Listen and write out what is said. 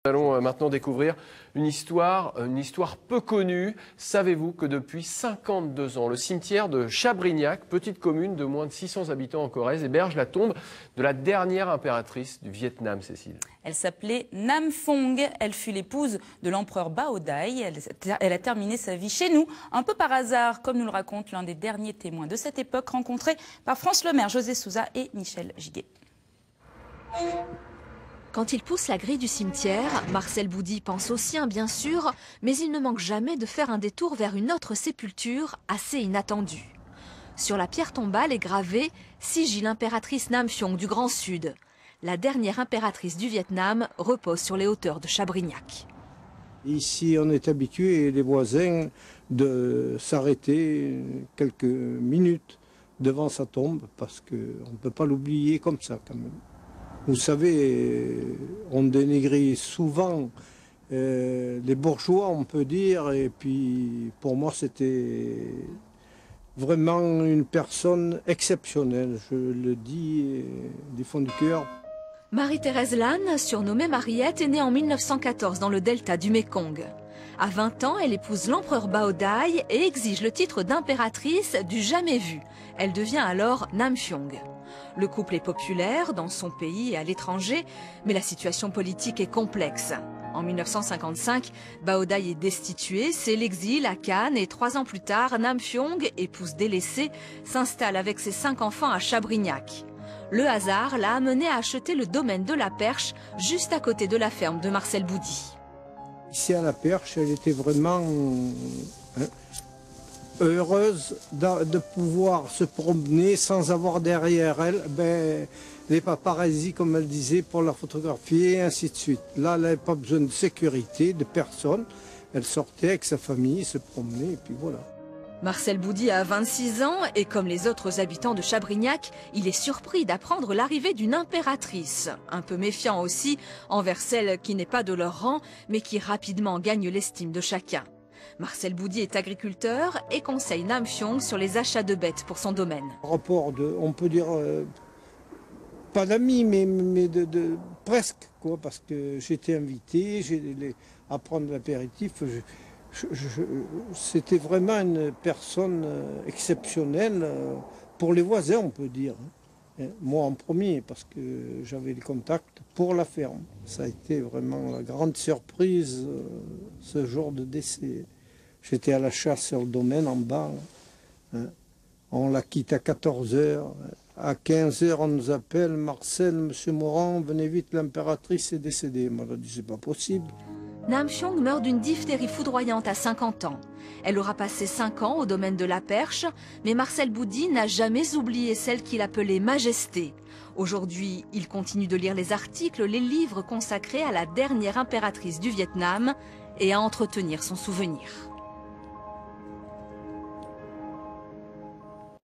Nous allons maintenant découvrir une histoire peu connue. Savez-vous que depuis 52 ans, le cimetière de Chabrignac, petite commune de moins de 600 habitants en Corrèze, héberge la tombe de la dernière impératrice du Vietnam, Cécile? Elle s'appelait Nam Phuong. Elle fut l'épouse de l'empereur Bao Dai. Elle a terminé sa vie chez nous, un peu par hasard, comme nous le raconte l'un des derniers témoins de cette époque, rencontré par France Lemaire, José Souza et Michel Giguet. Quand il pousse la grille du cimetière, Marcel Boudy pense au sien bien sûr, mais il ne manque jamais de faire un détour vers une autre sépulture assez inattendue. Sur la pierre tombale est gravé « Sigil impératrice Nam Phuong du Grand Sud ». La dernière impératrice du Vietnam repose sur les hauteurs de Chabrignac. Ici, on est habitué, les voisins, de s'arrêter quelques minutes devant sa tombe, parce qu'on ne peut pas l'oublier comme ça quand même. Vous savez, on dénigrait souvent les bourgeois, on peut dire, et puis pour moi c'était vraiment une personne exceptionnelle, je le dis du fond du cœur. Marie-Thérèse Lan, surnommée Mariette, est née en 1914 dans le delta du Mékong. À 20 ans, elle épouse l'empereur Bao Dai et exige le titre d'impératrice du jamais vu. Elle devient alors Nam Phuong. Le couple est populaire dans son pays et à l'étranger, mais la situation politique est complexe. En 1955, Bao Dai est destitué, c'est l'exil à Cannes et 3 ans plus tard, Nam Phuong, épouse délaissée, s'installe avec ses 5 enfants à Chabrignac. Le hasard l'a amenée à acheter le domaine de la Perche, juste à côté de la ferme de Marcel Boudy. Ici à la Perche, elle était vraiment heureuse de pouvoir se promener sans avoir derrière elle les paparazzis, comme elle disait, pour la photographier et ainsi de suite. Là, elle n'avait pas besoin de sécurité, de personne. Elle sortait avec sa famille, se promenait et puis voilà. Marcel Boudy a 26 ans et comme les autres habitants de Chabrignac, il est surpris d'apprendre l'arrivée d'une impératrice. Un peu méfiant aussi envers celle qui n'est pas de leur rang, mais qui rapidement gagne l'estime de chacun. Marcel Boudy est agriculteur et conseille Nam Phuong sur les achats de bêtes pour son domaine. Rapport de, on peut dire, pas d'amis, mais presque, quoi, parce que j'étais invité à prendre l'apéritif. C'était vraiment une personne exceptionnelle pour les voisins, on peut dire. Moi en premier, parce que j'avais les contacts pour la ferme. Ça a été vraiment la grande surprise, ce jour de décès. J'étais à la chasse sur le domaine en bas. On la quitte à 14 h. À 15 h, on nous appelle, Marcel, Monsieur Morand, venez vite, l'impératrice est décédée. Moi, je dis, c'est pas possible. Nam Phuong meurt d'une diphtérie foudroyante à 50 ans. Elle aura passé 5 ans au domaine de la Perche, mais Marcel Boudy n'a jamais oublié celle qu'il appelait Majesté. Aujourd'hui, il continue de lire les articles, les livres consacrés à la dernière impératrice du Vietnam et à entretenir son souvenir.